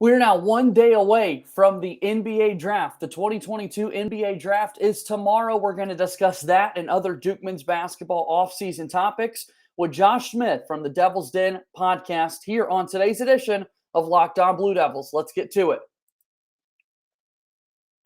We're now one day away from the NBA draft. The 2022 NBA draft is tomorrow. We're going to discuss that and other Duke men's basketball offseason topics with Josh Smith from the Devil's Den podcast here on today's edition of Locked On Blue Devils. Let's get to it.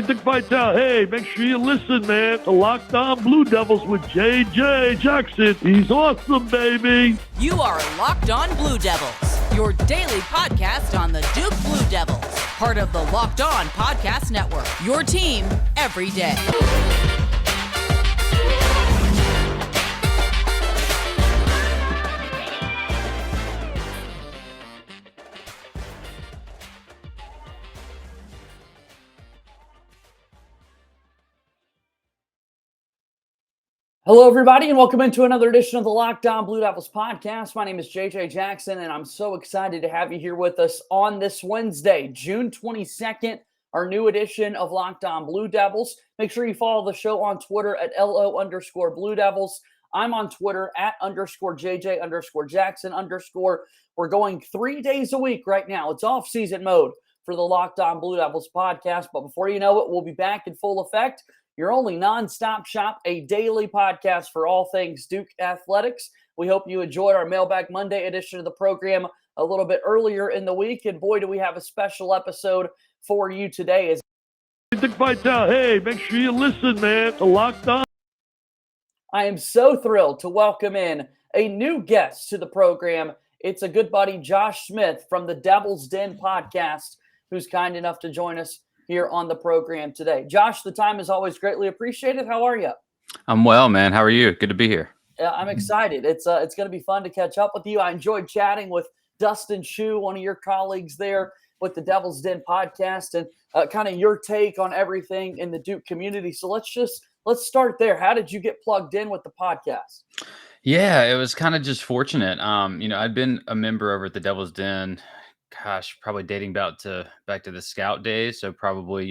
Vital. Hey, make sure you listen, man, to Locked On Blue Devils with JJ Jackson. He's awesome, baby. You are Locked On Blue Devils, your daily podcast on the Duke Blue Devils, part of the Locked On Podcast Network, your team every day. Hello, everybody, and welcome into another edition of the Locked On Blue Devils podcast. My name is JJ Jackson, and I'm so excited to have you here with us on this Wednesday, June 22nd, our new edition of Locked On Blue Devils. Make sure you follow the show on Twitter at LO_Blue Devils. I'm on Twitter at _JJ_Jackson_. We're going 3 days a week right now. It's off-season mode for the Locked On Blue Devils podcast, but before you know it, we'll be back in full effect. Your only nonstop shop, a daily podcast for all things Duke athletics. We hope you enjoyed our Mailbag Monday edition of the program a little bit earlier in the week. And boy, do we have a special episode for you today. Vital. Hey, make sure you listen, man, to Locked On. I am so thrilled to welcome in a new guest to the program. It's a good buddy, Josh Smith from the Devil's Den podcast, who's kind enough to join us here on the program today. Josh, the time is always greatly appreciated. How are you? I'm well, man. How are you? Good to be here. I'm excited. It's going to be fun to catch up with you. I enjoyed chatting with Dustin Shue, one of your colleagues there with the Devil's Den podcast, and kind of your take on everything in the Duke community. So let's start there. How did you get plugged in with the podcast? Yeah, it was kind of just fortunate. I'd been a member over at the Devil's Den, probably dating back to the scout days. So probably,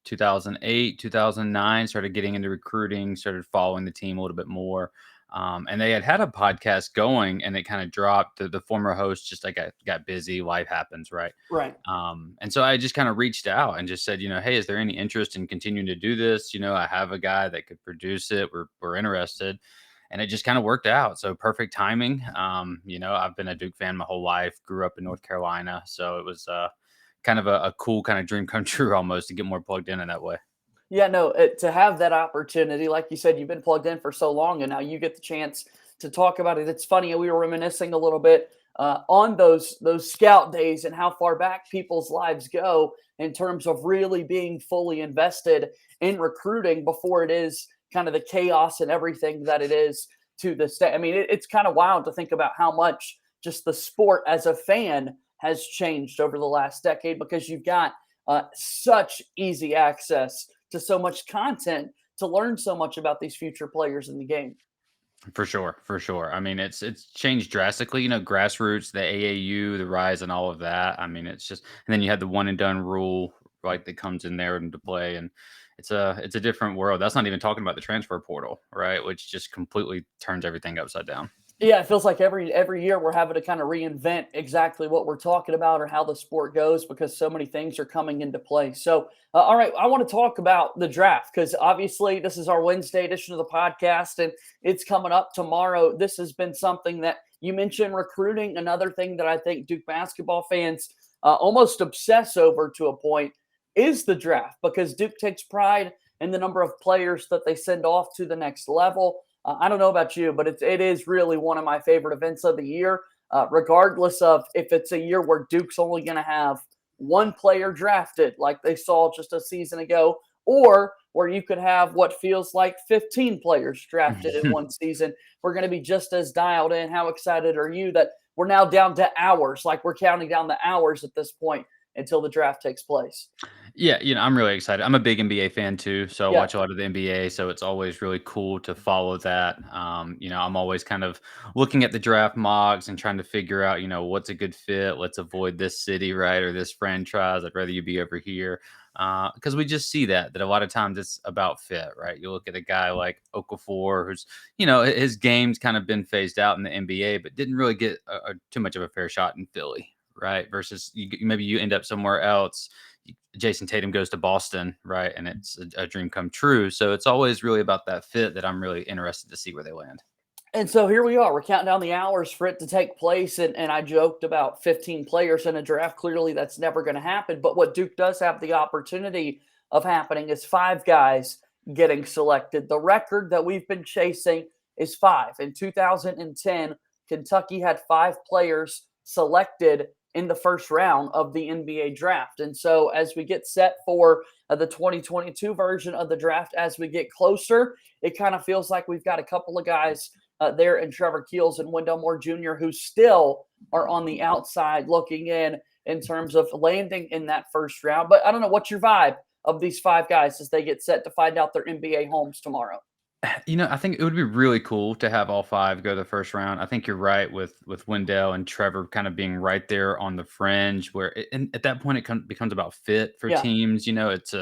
2008, 2009, started getting into recruiting, started following the team a little bit more. And they had a podcast going and it kind of dropped. The former host just got busy. Life happens, right? Right. And so I just kind of reached out and just said, hey, is there any interest in continuing to do this? I have a guy that could produce it. We're interested. And it just kind of worked out. So perfect timing. I've been a Duke fan my whole life, grew up in North Carolina. So it was kind of a cool kind of dream come true almost to get more plugged in that way. Yeah, no, to have that opportunity, like you said, you've been plugged in for so long and now you get the chance to talk about it. It's funny. We were reminiscing a little bit on those scout days and how far back people's lives go in terms of really being fully invested in recruiting before it is kind of the chaos and everything that it is to this day. I mean, it's kind of wild to think about how much just the sport as a fan has changed over the last decade because you've got such easy access to so much content to learn so much about these future players in the game. For sure. I mean, it's changed drastically, grassroots, the AAU, the rise and all of that. I mean, it's just, and then you had the one and done rule, right, that comes in there into play. And it's a different world. That's not even talking about the transfer portal, right? Which just completely turns everything upside down. Yeah, it feels like every year we're having to kind of reinvent exactly what we're talking about or how the sport goes because so many things are coming into play. So, all right, I want to talk about the draft because obviously this is our Wednesday edition of the podcast and it's coming up tomorrow. This has been something that you mentioned recruiting, another thing that I think Duke basketball fans almost obsess over to a point is the draft because Duke takes pride in the number of players that they send off to the next level. I don't know about you, but it is really one of my favorite events of the year, regardless of if it's a year where Duke's only going to have one player drafted like they saw just a season ago, or where you could have what feels like 15 players drafted in one season. We're going to be just as dialed in. How excited are you that we're now down to hours, like we're counting down the hours at this point until the draft takes place? Yeah, I'm really excited. I'm a big NBA fan too, so I watch a lot of the NBA. So it's always really cool to follow that. I'm always kind of looking at the draft mocks and trying to figure out, what's a good fit. Let's avoid this city, right, or this franchise. I'd rather you be over here because we just see that a lot of times it's about fit, right? You look at a guy like Okafor, who's, his game's kind of been phased out in the NBA, but didn't really get too much of a fair shot in Philly. right? Versus maybe you end up somewhere else. Jason Tatum goes to Boston, right? And it's a dream come true. So it's always really about that fit that I'm really interested to see where they land. And so here we are. We're counting down the hours for it to take place. And I joked about 15 players in a draft. Clearly, that's never going to happen. But what Duke does have the opportunity of happening is 5 guys getting selected. The record that we've been chasing is 5. In 2010, Kentucky had 5 players selected in the first round of the NBA draft. And so as we get set for the 2022 version of the draft, as we get closer, it kind of feels like we've got a couple of guys there in Trevor Keels and Wendell Jr., who still are on the outside looking in terms of landing in that first round. But I don't know, what's your vibe of these 5 guys as they get set to find out their NBA homes tomorrow? I think it would be really cool to have all 5 go the first round. I think you're right with Wendell and Trevor kind of being right there on the fringe where and at that point it becomes about fit for Yeah. teams. It's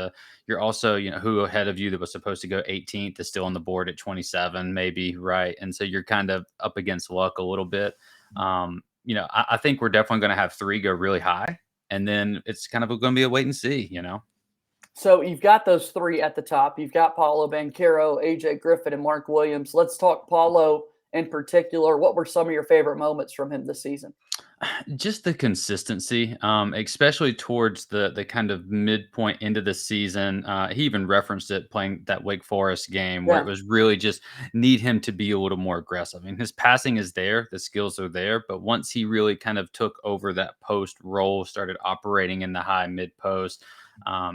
you're also, who ahead of you that was supposed to go 18th is still on the board at 27 maybe, right? And so you're kind of up against luck a little bit. I think we're definitely going to have 3 go really high, and then it's kind of going to be a wait and see. So you've got those 3 at the top. You've got Paolo Banchero, AJ Griffin, and Mark Williams. Let's talk Paolo in particular. What were some of your favorite moments from him this season? Just the consistency, especially towards the kind of midpoint into the season. He even referenced it playing that Wake Forest game where it was really just need him to be a little more aggressive. I mean, his passing is there, the skills are there, but once he really kind of took over that post role, started operating in the high mid post,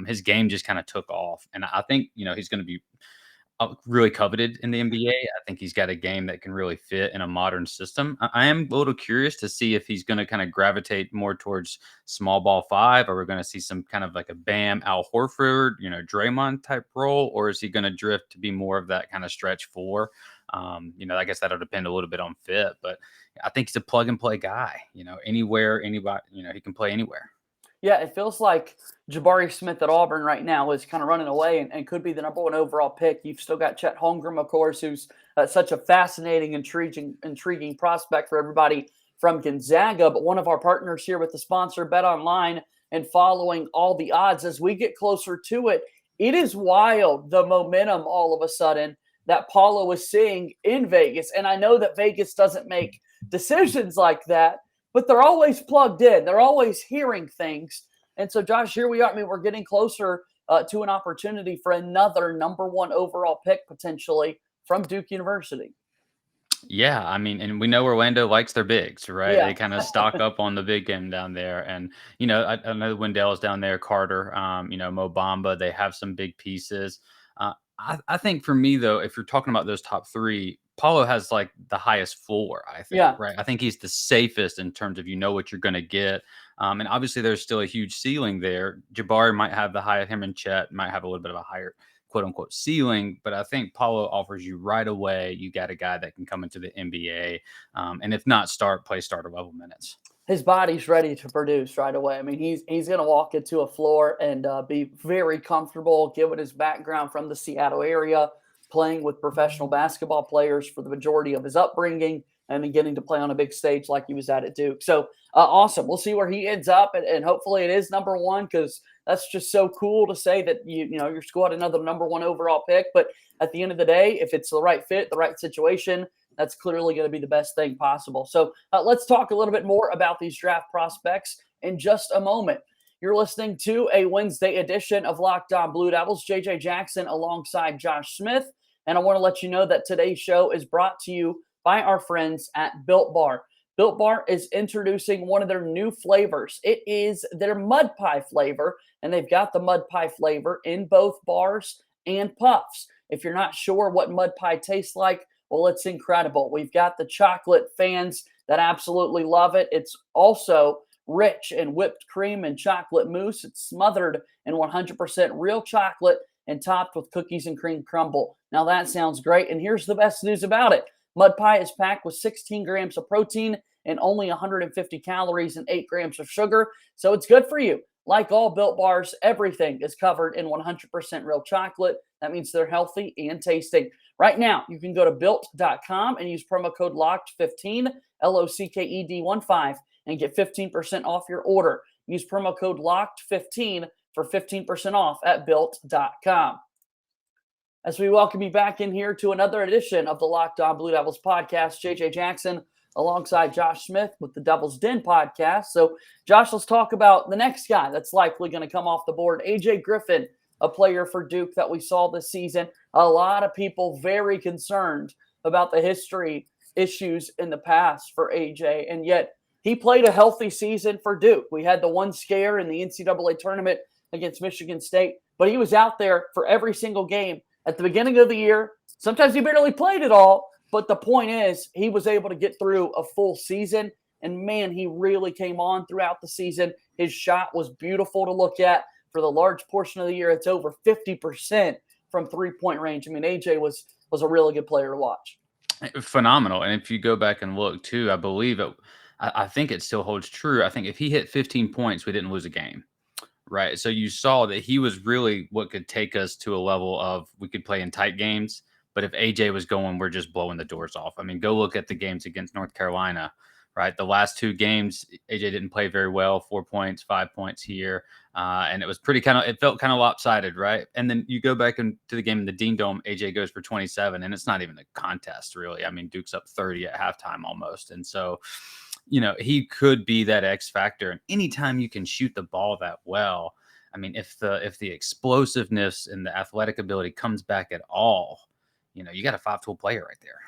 his game just kind of took off. And I think, he's going to be really coveted in the NBA. I think he's got a game that can really fit in a modern system. I am a little curious to see if he's going to kind of gravitate more towards small ball 5, or we're going to see some kind of like a Bam, Al Horford, Draymond type role, or is he going to drift to be more of that kind of stretch 4? I guess that'll depend a little bit on fit, but I think he's a plug and play guy. Anywhere, anybody, he can play anywhere. Yeah, it feels like Jabari Smith at Auburn right now is kind of running away and could be the number 1 overall pick. You've still got Chet Holmgren, of course, who's such a fascinating, intriguing prospect for everybody from Gonzaga. But one of our partners here with the sponsor, Bet Online, and following all the odds as we get closer to it, it is wild the momentum all of a sudden that Paolo is seeing in Vegas. And I know that Vegas doesn't make decisions like that, but they're always plugged in. They're always hearing things. And so, Josh, here we are. I mean, we're getting closer to an opportunity for another number 1 overall pick potentially from Duke University. Yeah, I mean, and we know Orlando likes their bigs, right? Yeah. They kind of stock up on the big game down there. And, I know Wendell is down there, Carter, Mo Bamba, they have some big pieces. I think for me, though, if you're talking about those top 3, Paulo has like the highest floor, I think, right? I think he's the safest in terms of what you're going to get. And obviously there's still a huge ceiling there. Jabari might have the higher, him and Chet might have a little bit of a higher quote unquote ceiling, but I think Paulo offers you right away. You got a guy that can come into the NBA. And if not play starter level minutes. His body's ready to produce right away. I mean, he's going to walk into a floor and be very comfortable, given his background from the Seattle area, playing with professional basketball players for the majority of his upbringing, and then getting to play on a big stage like he was at Duke. So awesome. We'll see where he ends up, and hopefully it is number 1, because that's just so cool to say that your school had another number 1 overall pick. But at the end of the day, if it's the right fit, the right situation, that's clearly going to be the best thing possible. So let's talk a little bit more about these draft prospects in just a moment. You're listening to a Wednesday edition of Locked On Blue Devils. JJ Jackson alongside Josh Smith. And I want to let you know that today's show is brought to you by our friends at Built Bar. Built Bar is introducing one of their new flavors. It is their mud pie flavor, and they've got the mud pie flavor in both bars and puffs. If you're not sure what mud pie tastes like, well, it's incredible. We've got the chocolate fans that absolutely love it. It's also rich in whipped cream and chocolate mousse. It's smothered in 100% real chocolate and topped with cookies and cream crumble. Now that sounds great. And here's the best news about it. Mud pie is packed with 16 grams of protein and only 150 calories and 8 grams of sugar. So it's good for you. Like all Built Bars, everything is covered in 100% real chocolate. That means they're healthy and tasting. Right now, you can go to Built.com and use promo code LOCKED15, LOCKED15, and get 15% off your order. Use promo code LOCKED15 for 15% off at built.com. As we welcome you back in here to another edition of the Locked On Blue Devils podcast, JJ Jackson alongside Josh Smith with the Devil's Den podcast. So, Josh, let's talk about the next guy that's likely going to come off the board, AJ Griffin, a player for Duke that we saw this season. A lot of people very concerned about the history issues in the past for AJ, and yet he played a healthy season for Duke. We had the one scare in the NCAA tournament against Michigan State, but he was out there for every single game at the beginning of the year. Sometimes he barely played at all, but the point is he was able to get through a full season, and man, he really came on throughout the season. His shot was beautiful to look at. For the large portion of the year, it's over 50% from three-point range. I mean, AJ was a really good player to watch. Phenomenal. And if you go back and look too, I think it still holds true. I think if he hit 15 points, we didn't lose a game. Right. So you saw that he was really what could take us to a level of we could play in tight games. But if AJ was going, we're just blowing the doors off. I mean, go look at the games against North Carolina. Right. The last two games, AJ didn't play very well. 4 points, 5 points here. And it was it felt kind of lopsided. Right. And then you go back into the game in the Dean Dome, AJ goes for 27, and it's not even a contest, really. I mean, Duke's up 30 at halftime almost. And so, he could be that X factor. And anytime you can shoot the ball that well, I mean, if the explosiveness and the athletic ability comes back at all, you got a 5-tool player right there.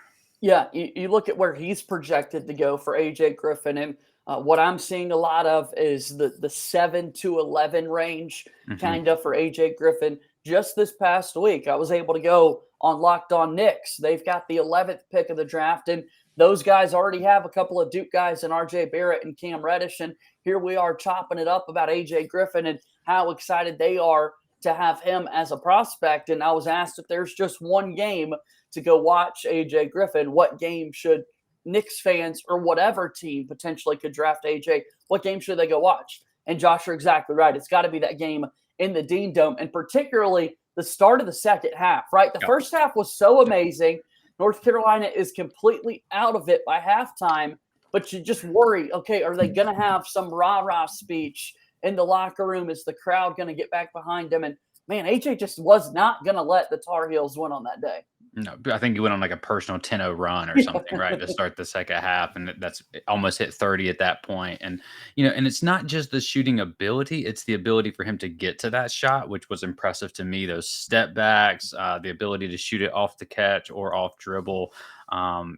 Yeah, you look at where he's projected to go for AJ Griffin, and what I'm seeing a lot of is the 7 to 11 range, kind of for AJ Griffin. Just this past week, I was able to go on Locked On Knicks. They've got the 11th pick of the draft, and those guys already have a couple of Duke guys in RJ Barrett and Cam Reddish, and here we are chopping it up about AJ Griffin and how excited they are to have him as a prospect. And I was asked if there's just one game to go watch AJ Griffin, what game should Knicks fans or whatever team potentially could draft AJ, what game should they go watch? And Josh, you're exactly right. It's got to be that game in the Dean Dome, and particularly the start of the second half, right? The first half was so amazing. North Carolina is completely out of it by halftime, but you just worry, okay, are they going to have some rah-rah speech in the locker room? Is the crowd going to get back behind him? And man, AJ just was not going to let the Tar Heels win on that day. No, I think he went on like a personal 10-0 run or something, right, to start the second half, and that's almost hit 30 at that point. And and it's not just the shooting ability; it's the ability for him to get to that shot, which was impressive to me. Those step backs, the ability to shoot it off the catch or off dribble.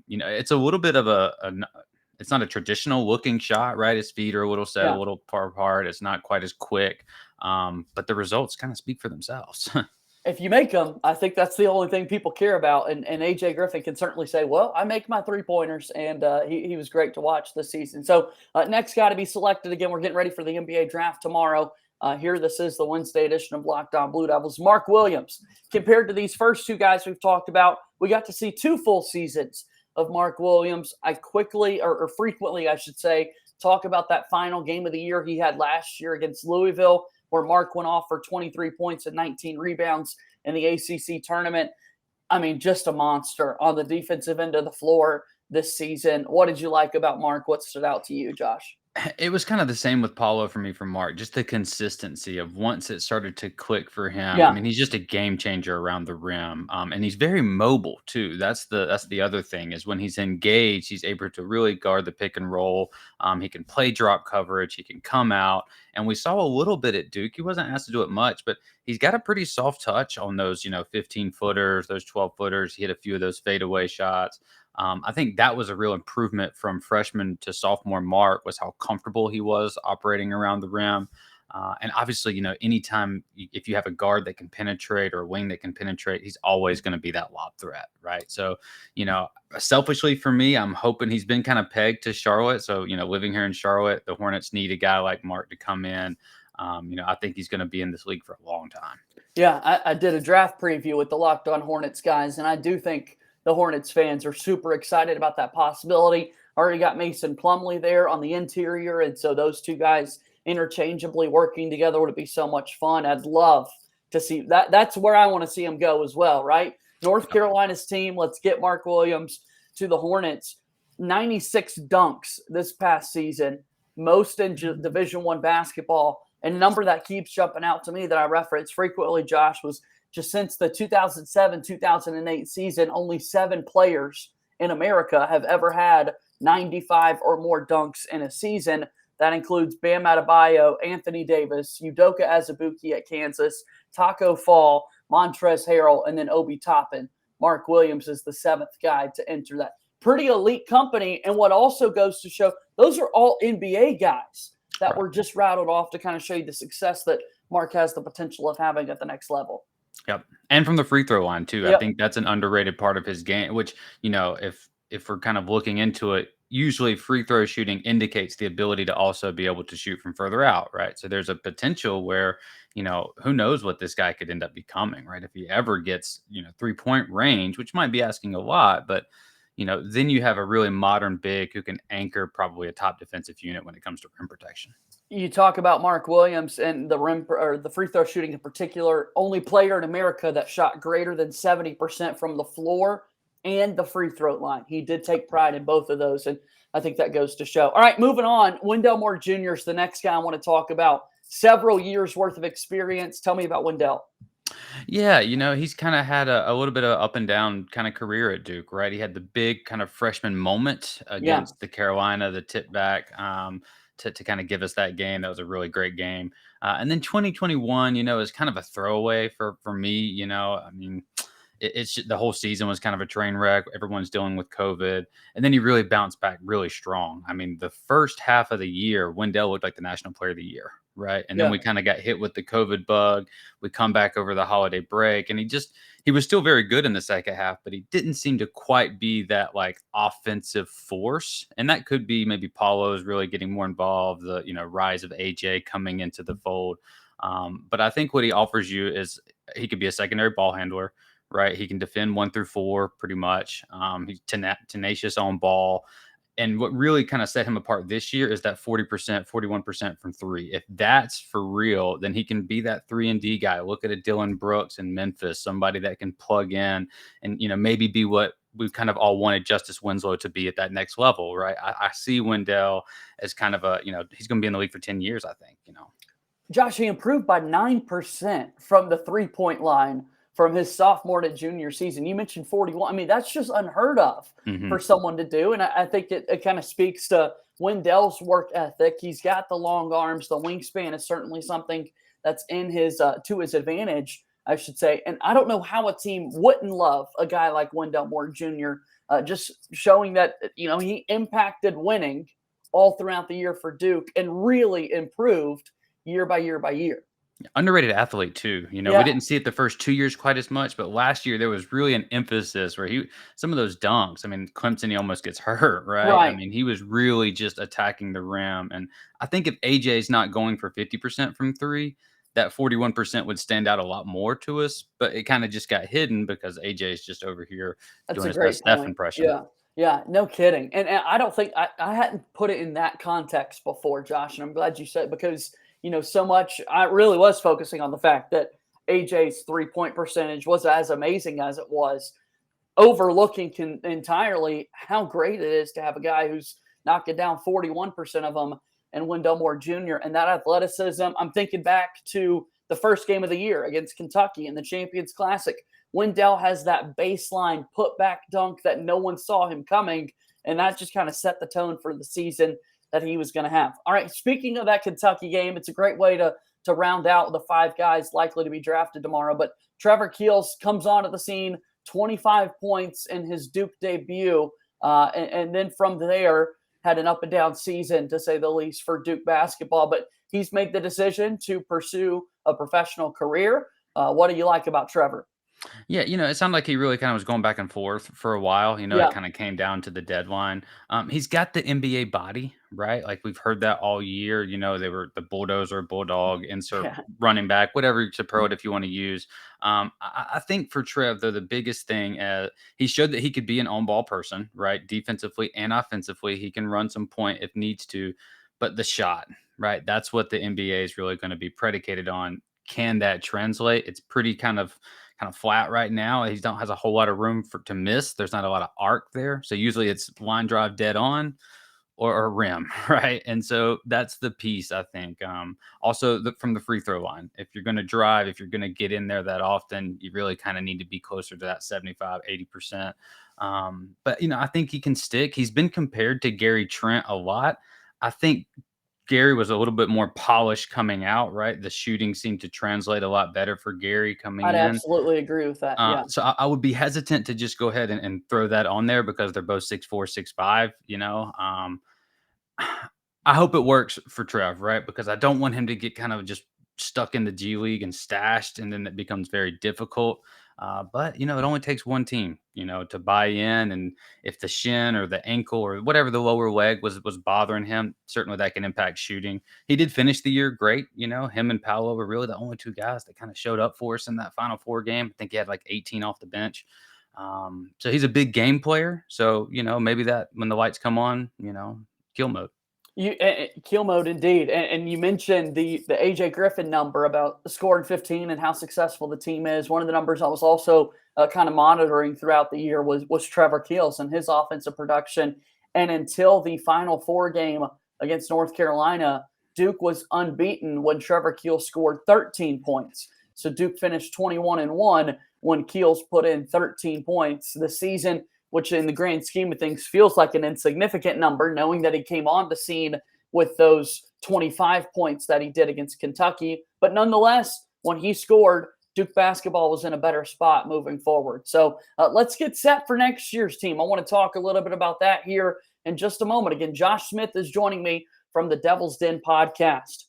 It's a little bit of it's not a traditional looking shot, right? His feet are a little set, a little far apart. It's not quite as quick, but the results kind of speak for themselves. If you make them, I think that's the only thing people care about. And AJ Griffin can certainly say, well, I make my 3-pointers, and he was great to watch this season. So next guy to be selected, again, we're getting ready for the NBA draft tomorrow. This is the Wednesday edition of Locked On Blue Devils. Mark Williams, compared to these first two guys we've talked about, we got to see 2 full seasons of Mark Williams. I quickly, or frequently, I should say, talk about that final game of the year he had last year against Louisville, where Mark went off for 23 points and 19 rebounds in the ACC tournament. I mean, just a monster on the defensive end of the floor this season. What did you like about Mark? What stood out to you, Josh? It was kind of the same with Paolo for me from Mark, just the consistency of once it started to click for him. Yeah. I mean, he's just a game changer around the rim. And he's very mobile too. That's the other thing is when he's engaged, he's able to really guard the pick and roll. He can play drop coverage. He can come out. And we saw a little bit at Duke. He wasn't asked to do it much, but he's got a pretty soft touch on those, 15-footers, those 12-footers. He hit a few of those fadeaway shots. I think that was a real improvement from freshman to sophomore Mark, was how comfortable he was operating around the rim. And obviously, anytime if you have a guard that can penetrate or a wing that can penetrate, he's always going to be that lob threat, right? So, selfishly for me, I'm hoping he's been kind of pegged to Charlotte. So, living here in Charlotte, the Hornets need a guy like Mark to come in. I think he's going to be in this league for a long time. Yeah, I did a draft preview with the Locked On Hornets guys, and I do think the Hornets fans are super excited about that possibility. Already got Mason Plumlee there on the interior, and so those two guys interchangeably working together would be so much fun. I'd love to see that. That's where I want to see him go as well, right? North Carolina's team, let's get Mark Williams to the Hornets. 96 dunks this past season. most in Division I basketball. And a number that keeps jumping out to me that I reference frequently, Josh, was just since the 2007-2008 season, only 7 players in America have ever had 95 or more dunks in a season. That includes Bam Adebayo, Anthony Davis, Udoka Azubuike at Kansas, Taco Fall, Montrezl Harrell, and then Obi Toppin. Mark Williams is the 7th guy to enter that. Pretty elite company. And what also goes to show, those are all NBA guys that were just rattled off to kind of show you the success that Mark has the potential of having at the next level. Yep. And from the free throw line too. Yep. I think that's an underrated part of his game, which, if we're kind of looking into it, usually free throw shooting indicates the ability to also be able to shoot from further out, right? So there's a potential where, who knows what this guy could end up becoming, right? If he ever gets, 3-point range, which might be asking a lot, but then you have a really modern big who can anchor probably a top defensive unit when it comes to rim protection. You talk about Mark Williams and the rim or the free throw shooting in particular, only player in America that shot greater than 70% from the floor and the free throw line. He did take pride in both of those, and I think that goes to show. All right, moving on. Wendell Moore Jr. is the next guy I want to talk about. Several years worth of experience. Tell me about Wendell. Yeah, he's kind of had a little bit of up and down kind of career at Duke, right? He had the big kind of freshman moment against the Carolina, the tip back to kind of give us that game. That was a really great game. And then 2021, is kind of a throwaway for me. I mean, it's the whole season was kind of a train wreck. Everyone's dealing with COVID. And then he really bounced back really strong. I mean, the first half of the year, Wendell looked like the National Player of the Year, right? And then we kind of got hit with the COVID bug. We come back over the holiday break, and he was still very good in the second half, but he didn't seem to quite be that like offensive force. And that could be maybe Paolo's really getting more involved, the, rise of AJ coming into the fold. But I think what he offers you is he could be a secondary ball handler, right? He can defend 1 through 4 pretty much. He's tenacious on ball. And what really kind of set him apart this year is that 40%, 41% from 3. If that's for real, then he can be that 3-and-D guy. Look at a Dylan Brooks in Memphis, somebody that can plug in and, maybe be what we've kind of all wanted Justice Winslow to be at that next level, right? I see Wendell as kind of he's going to be in the league for 10 years, I think, Josh, he improved by 9% from the 3-point line from his sophomore to junior season. You mentioned 41. I mean, that's just unheard of for someone to do. And I think it kind of speaks to Wendell's work ethic. He's got the long arms. The wingspan is certainly something that's in his to his advantage, I should say. And I don't know how a team wouldn't love a guy like Wendell Moore Jr., just showing that, he impacted winning all throughout the year for Duke and really improved year by year by year. Underrated athlete too. We didn't see it the first 2 years quite as much, but last year there was really an emphasis where some of those dunks, I mean, Clemson, he almost gets hurt, right? I mean, he was really just attacking the rim. And I think if AJ's not going for 50% from 3, that 41% would stand out a lot more to us, but it kind of just got hidden because AJ's just over here doing his best Steph impression. Yeah, no kidding. And I don't think I hadn't put it in that context before, Josh, and I'm glad you said it because so much I really was focusing on the fact that AJ's 3-point percentage was as amazing as it was, overlooking entirely how great it is to have a guy who's knocking down 41% of them and Wendell Moore Jr. and that athleticism. I'm thinking back to the first game of the year against Kentucky in the Champions Classic. Wendell has that baseline put-back dunk that no one saw him coming, and that just kind of set the tone for the season that he was going to have. All right, speaking of that Kentucky game, it's a great way to round out the 5 guys likely to be drafted tomorrow. But Trevor Keels comes onto the scene, 25 points in his Duke debut, and then from there had an up-and-down season, to say the least, for Duke basketball. But he's made the decision to pursue a professional career. What do you like about Trevor? Yeah, it sounded like he really kind of was going back and forth for a while. It kind of came down to the deadline. He's got the NBA body, right? Like we've heard that all year. They were the bulldozer, bulldog, insert running back, whatever superlative you want to use. I think for Trev, though, the biggest thing, he showed that he could be an on-ball person, right? Defensively and offensively, he can run some point if needs to. But the shot, right? That's what the NBA is really going to be predicated on. Can that translate? It's pretty kind of flat right now. He has a whole lot of room to miss. There's not a lot of arc there. So usually it's line drive dead on, or rim, right? And so that's the piece, I think. Also, from the free throw line, if you're going to drive, if you're going to get in there that often, you really kind of need to be closer to that 75, 80%. But, I think he can stick. He's been compared to Gary Trent a lot. I think Gary was a little bit more polished coming out, right? The shooting seemed to translate a lot better for Gary coming I'd in. absolutely agree with that. Yeah. So I would be hesitant to just go ahead and throw that on there because they're both 6'4", 6'5", I hope it works for Trev, right? Because I don't want him to get kind of just stuck in the G League and stashed, and then it becomes very difficult. But it only takes one team, to buy in. And if the shin or the ankle or whatever the lower leg was bothering him, certainly that can impact shooting. He did finish the year great. Him and Paolo were really the only two guys that kind of showed up for us in that Final Four game. I think he had like 18 off the bench. So he's a big game player. So maybe that when the lights come on, kill mode. Kill mode indeed, and you mentioned the AJ Griffin number about scoring 15 and how successful the team is. One of the numbers I was also kind of monitoring throughout the year was Trevor Keels and his offensive production. And until the Final Four game against North Carolina, Duke was unbeaten when Trevor Keels scored 13 points. So Duke finished 21-1 when Keels put in 13 points this season, which in the grand scheme of things feels like an insignificant number, knowing that he came on the scene with those 25 points that he did against Kentucky. But nonetheless, when he scored, Duke basketball was in a better spot moving forward. So let's get set for next year's team. I want to talk a little bit about that here in just a moment. Again, Josh Smith is joining me from the Devil's Den podcast.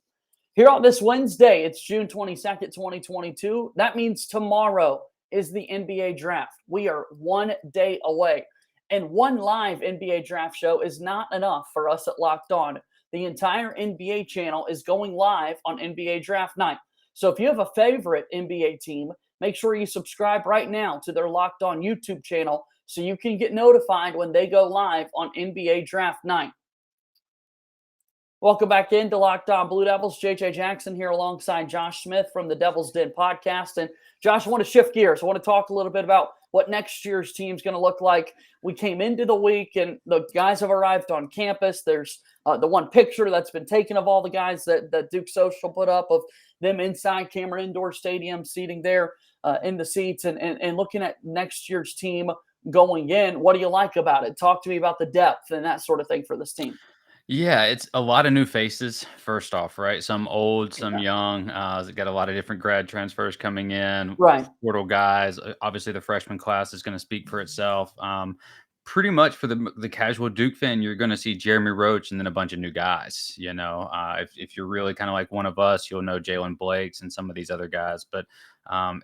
Here on this Wednesday, it's June 22nd, 2022. That means tomorrow is the NBA draft. We are 1 day away. And one live NBA draft show is not enough for us at Locked On. The entire NBA channel is going live on NBA draft night. So if you have a favorite NBA team, make sure you subscribe right now to their Locked On YouTube channel so you can get notified when they go live on NBA draft night. Welcome back into Locked On Blue Devils. JJ Jackson here alongside Josh Smith from the Devil's Den podcast. And Josh, I want to shift gears. I want to talk a little bit about what next year's team is going to look like. We came into the week and the guys have arrived on campus. There's the one picture that's been taken of all the guys that Duke Social put up of them inside Cameron Indoor Stadium, seating there in the seats and looking at next year's team going in. What do you like about it? Talk to me about the depth and that sort of thing for this team. Yeah, it's a lot of new faces, first off, right? Some old, some young. Got a lot of different grad transfers coming in, Right. portal guys. Obviously, the freshman class is going to speak for itself. Pretty much for the casual Duke fan, you're going to see Jeremy Roach and then a bunch of new guys. If you're really kind of like one of us, you'll know Jalen Blakes and some of these other guys. But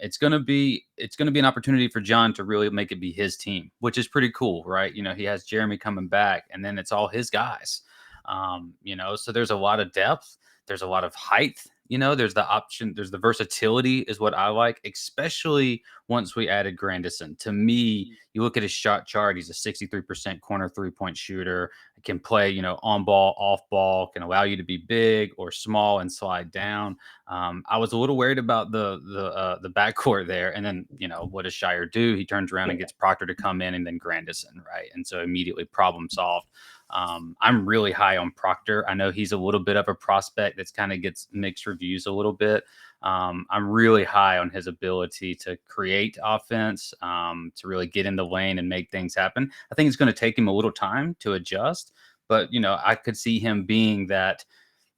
it's going to be an opportunity for Jon to really make it be his team, which is pretty cool, right? He has Jeremy coming back, and then it's all his guys. So there's a lot of depth. There's a lot of height. There's the option. There's the versatility is what I like, especially once we added Grandison. To me, you look at his shot chart. He's a 63% corner 3-point shooter. Can play, on ball, off ball, can allow you to be big or small and slide down. I was a little worried about the backcourt there. And then, what does Scheyer do? He turns around and gets Proctor to come in and then Grandison, right? And so immediately problem solved. I'm really high on Proctor. I know he's a little bit of a prospect that's kind of gets mixed reviews a little bit. I'm really high on his ability to create offense, to really get in the lane and make things happen. I think it's going to take him a little time to adjust, but, I could see him being that.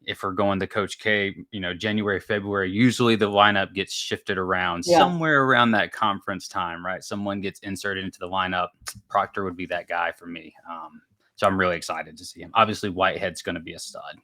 If we're going to Coach K, January, February, usually the lineup gets shifted around somewhere around that conference time, right? Someone gets inserted into the lineup. Proctor would be that guy for me. So I'm really excited to see him. Obviously, Whitehead's going to be a stud.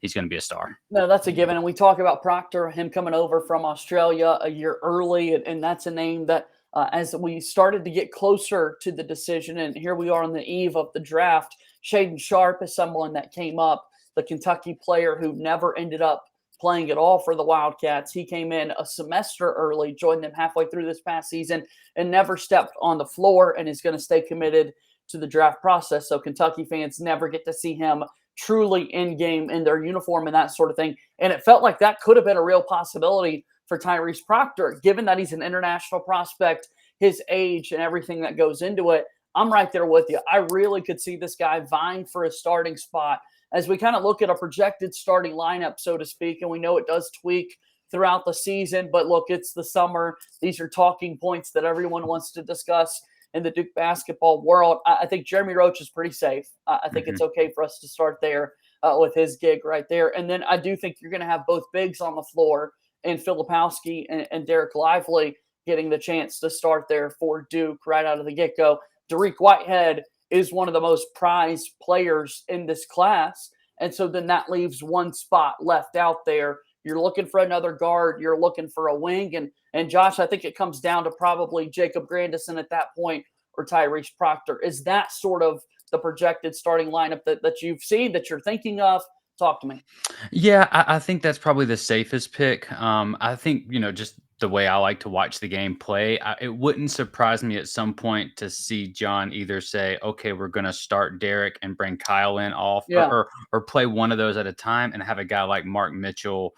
He's going to be a star. No, that's a given. And we talk about Proctor, him coming over from Australia a year early, and that's a name that as we started to get closer to the decision, and here we are on the eve of the draft, Shayden Sharp is someone that came up, the Kentucky player who never ended up playing at all for the Wildcats. He came in a semester early, joined them halfway through this past season, and never stepped on the floor and is going to stay committed to the draft process. So Kentucky fans never get to see him truly in game in their uniform and that sort of thing. And it felt like that could have been a real possibility for Tyrese Proctor, given that he's an international prospect, his age and everything that goes into it. I'm right there with you. I really could see this guy vying for a starting spot as we kind of look at a projected starting lineup, so to speak. And we know it does tweak throughout the season, but look, it's the summer. These are talking points that everyone wants to discuss in the Duke basketball world. I think Jeremy Roach is pretty safe. I think it's okay for us to start there with his gig right there. And then I do think you're going to have both bigs on the floor in Filipowski and Derek Lively getting the chance to start there for Duke right out of the get-go. Dariq Whitehead is one of the most prized players in this class. And so then that leaves one spot left out there. You're looking for another guard. You're looking for a wing. And Josh, I think it comes down to probably Jacob Grandison at that point or Tyrese Proctor. Is that sort of the projected starting lineup that you've seen, that you're thinking of? Talk to me. Yeah, I think that's probably the safest pick. I think, just the way I like to watch the game play, it wouldn't surprise me at some point to see John either say, okay, we're going to start Derek and bring Kyle in off, or play one of those at a time and have a guy like Mark Mitchell,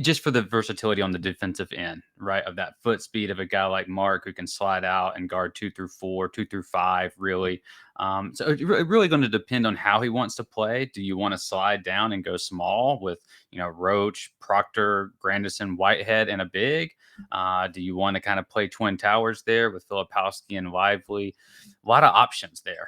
just for the versatility on the defensive end, right? Of that foot speed of a guy like Mark who can slide out and guard 2 through 4, 2 through 5, really. So it's really going to depend on how he wants to play. Do you want to slide down and go small with, Roach, Proctor, Grandison, Whitehead, and a big? Do you want to kind of play Twin Towers there with Filipowski and Lively? A lot of options there.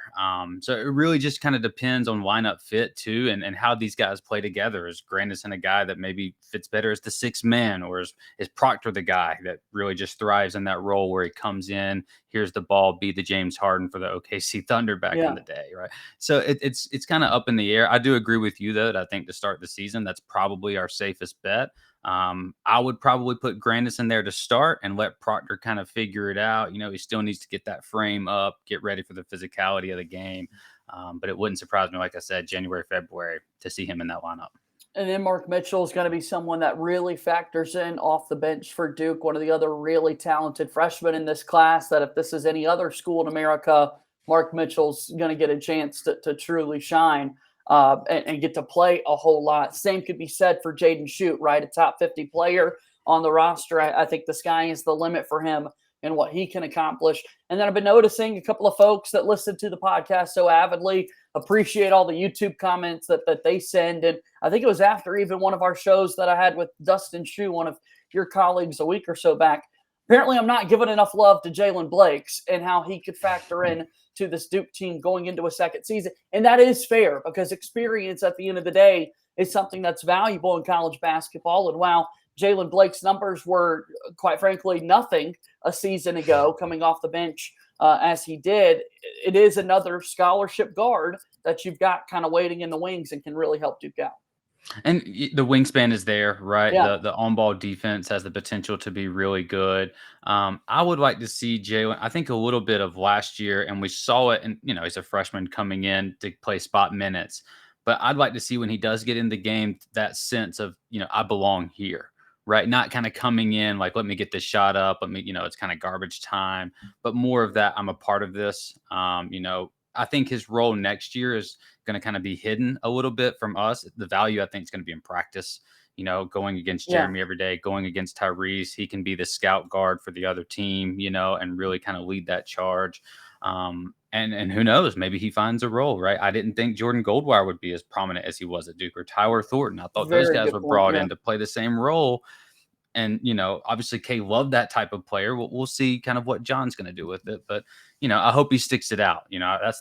So it really just kind of depends on lineup fit too, and how these guys play together. Is Grandison a guy that maybe fits better as the sixth man, or is Proctor the guy that really just thrives in that role where he comes in, here's the ball, be the James Harden for the OKC Thunder back in the day, right? So it's kind of up in the air. I do agree with you though, that I think to start the season, that's probably our safest bet. I would probably put Grandison there to start and let Proctor kind of figure it out. He still needs to get that frame up, get ready for the physicality of the game. But it wouldn't surprise me, like I said, January, February, to see him in that lineup. And then Mark Mitchell is going to be someone that really factors in off the bench for Duke, one of the other really talented freshmen in this class, that if this is any other school in America, Mark Mitchell's going to get a chance to truly shine and get to play a whole lot. Same could be said for Jaden Schutt, right? A top 50 player on the roster. I think the sky is the limit for him and what he can accomplish. And then I've been noticing a couple of folks that listen to the podcast so avidly appreciate all the YouTube comments that they send. And I think it was after even one of our shows that I had with Dustin Shue, one of your colleagues, a week or so back. Apparently I'm not giving enough love to Jalen Blakes and how he could factor in to this Duke team going into a second season. And that is fair, because experience at the end of the day is something that's valuable in college basketball. And while Jalen Blake's numbers were, quite frankly, nothing a season ago coming off the bench as he did, it is another scholarship guard that you've got kind of waiting in the wings and can really help Duke out. And the wingspan is there, right? Yeah. The on-ball defense has the potential to be really good. I would like to see Jalen, I think a little bit of last year, and we saw it, and he's a freshman coming in to play spot minutes. But I'd like to see when he does get in the game, that sense of, I belong here, right? Not kind of coming in like, let me get this shot up. Let me, it's kind of garbage time, but more of that, I'm a part of this. I think his role next year is going to kind of be hidden a little bit from us. The value, I think, is going to be in practice, going against Jeremy every day, going against Tyrese. He can be the scout guard for the other team, and really kind of lead that charge. And who knows, maybe he finds a role, right? I didn't think Jordan Goldwire would be as prominent as he was at Duke, or Tyler Thornton. I thought those guys were brought in to play the same role. And, obviously Kay loved that type of player. We'll see kind of what John's going to do with it. But, I hope he sticks it out.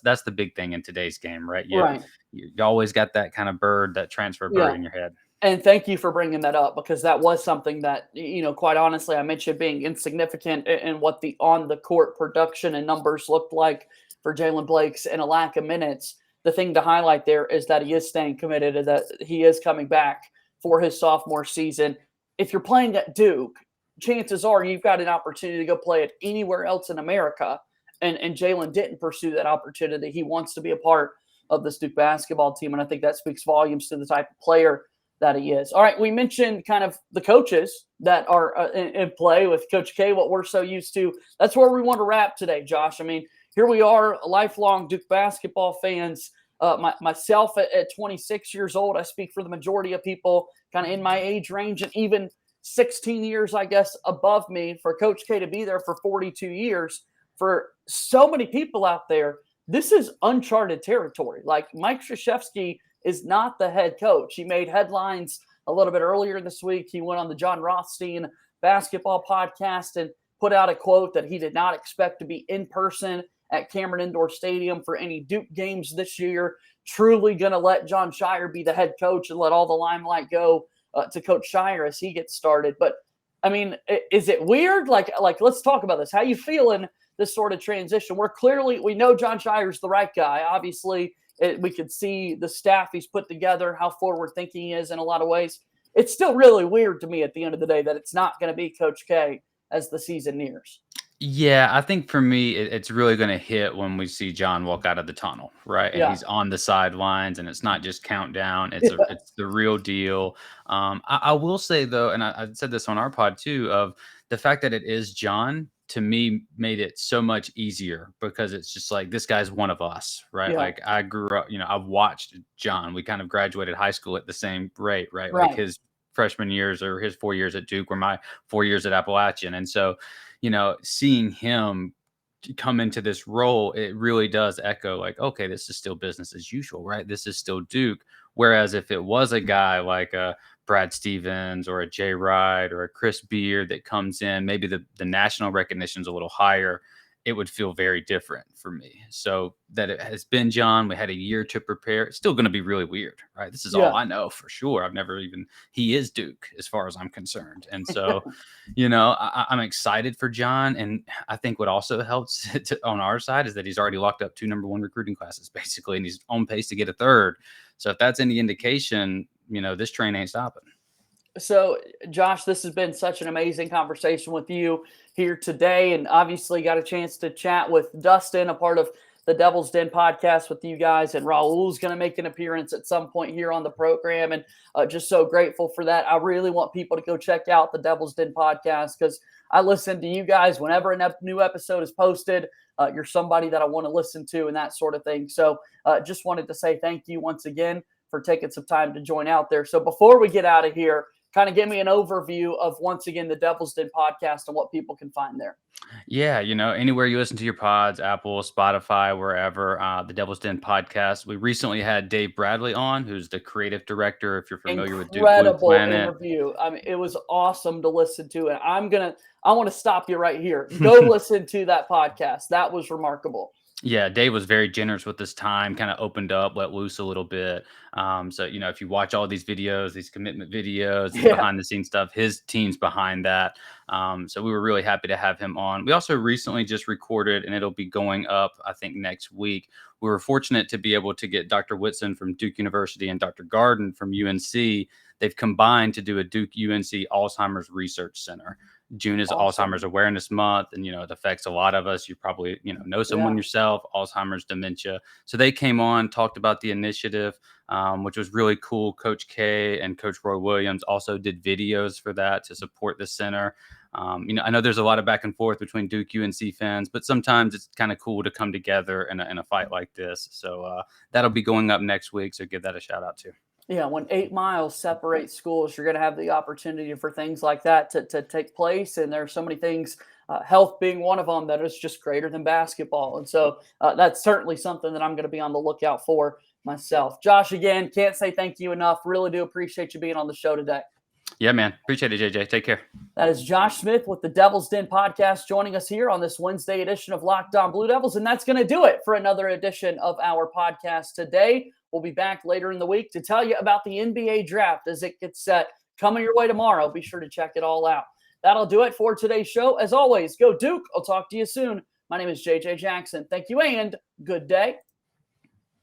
That's the big thing in today's game, right? You always got that kind of bird, that transfer bird in your head. And thank you for bringing that up, because that was something that, quite honestly, I mentioned being insignificant in what the on-the-court production and numbers looked like for Jalen Blakes and a lack of minutes. The thing to highlight there is that he is staying committed and that he is coming back for his sophomore season. If you're playing at Duke, chances are you've got an opportunity to go play it anywhere else in America. And Jalen didn't pursue that opportunity. He wants to be a part of this Duke basketball team. And I think that speaks volumes to the type of player that he is. All right, we mentioned kind of the coaches that are in play with Coach K, what we're so used to. That's where we want to wrap today, Josh. I mean, here we are, lifelong Duke basketball fans. Myself at 26 years old, I speak for the majority of people kind of in my age range, and even 16 years, I guess, above me, for Coach K to be there for 42 years. for so many people out there, this is uncharted territory. Like, Mike Krzyzewski is not the head coach. He made headlines a little bit earlier this week. He went on the John Rothstein basketball podcast and put out a quote that he did not expect to be in person at Cameron Indoor Stadium for any Duke games this year. Truly going to let Jon Scheyer be the head coach and let all the limelight go to Coach Scheyer as he gets started. But I mean, is it weird? Like, let's talk about this. How you feeling this sort of transition? We know Jon Scheyer's the right guy. Obviously, we could see the staff he's put together, how forward thinking he is in a lot of ways. It's still really weird to me at the end of the day that it's not going to be Coach K as the season nears. Yeah, I think for me, it's really going to hit when we see John walk out of the tunnel, right? And Yeah. he's on the sidelines, and it's not just countdown; Yeah. it's the real deal. I will say though, and I said this on our pod too, of the fact that it is John, to me made it so much easier because it's just like, this guy's one of us, right? Yeah. Like, I grew up, I've watched John. We kind of graduated high school at the same rate, right? Right. Like, his freshman years or his 4 years at Duke were my 4 years at Appalachian, and so, seeing him come into this role, it really does echo like, okay, this is still business as usual, right? This is still Duke. Whereas if it was a guy like a Brad Stevens or a Jay Wright or a Chris Beard that comes in, maybe the national recognition is a little higher, it would feel very different for me. So that it has been John, we had a year to prepare. It's still going to be really weird, right? This is all I know for sure. He is Duke as far as I'm concerned. And so, I'm excited for John. And I think what also helps on our side is that he's already locked up 2 number 1 recruiting classes, basically, and he's on pace to get a 3rd. So if that's any indication, this train ain't stopping. So, Josh, this has been such an amazing conversation with you here today, and obviously got a chance to chat with Dustin, a part of the Devil's Den podcast with you guys, and Raul's going to make an appearance at some point here on the program, and just so grateful for that. I really want people to go check out the Devil's Den podcast because I listen to you guys whenever a new episode is posted. You're somebody that I want to listen to and that sort of thing. So just wanted to say thank you once again for taking some time to join out there. So before we get out of here, kind of give me an overview of, once again, the Devil's Den podcast and what people can find there. Yeah, anywhere you listen to your pods, Apple, Spotify, wherever, the Devil's Den podcast. We recently had Dave Bradley on, who's the creative director, if you're familiar with Duke Blue Incredible Planet. interview. I mean, it was awesome to listen to. And I want to stop you right here. Go listen to that podcast. That was remarkable. Yeah, Dave was very generous with his time, kind of opened up, let loose a little bit. So, if you watch all these videos, these commitment videos, behind the scenes stuff, his team's behind that. So we were really happy to have him on. We also recently just recorded, and it'll be going up, I think, next week. We were fortunate to be able to get Dr. Whitson from Duke University and Dr. Garden from UNC. They've combined to do a Duke UNC Alzheimer's Research Center. June is Alzheimer's Awareness Month, and it affects a lot of us. You probably know someone yourself, Alzheimer's, dementia. So they came on, talked about the initiative, which was really cool. Coach K and Coach Roy Williams also did videos for that to support the center. I know there's a lot of back and forth between Duke UNC fans, but sometimes it's kind of cool to come together in a fight like this. So that'll be going up next week. So give that a shout out too. Yeah, when 8 miles separate schools, you're going to have the opportunity for things like that to take place. And there are so many things, health being one of them, that is just greater than basketball. And so that's certainly something that I'm going to be on the lookout for myself. Josh, again, can't say thank you enough. Really do appreciate you being on the show today. Yeah, man. Appreciate it, JJ. Take care. That is Josh Smith with the Devil's Den podcast joining us here on this Wednesday edition of Locked On Blue Devils. And that's going to do it for another edition of our podcast today. We'll be back later in the week to tell you about the NBA draft as it gets set. Coming your way tomorrow. Be sure to check it all out. That'll do it for today's show. As always, go Duke. I'll talk to you soon. My name is JJ Jackson. Thank you and good day.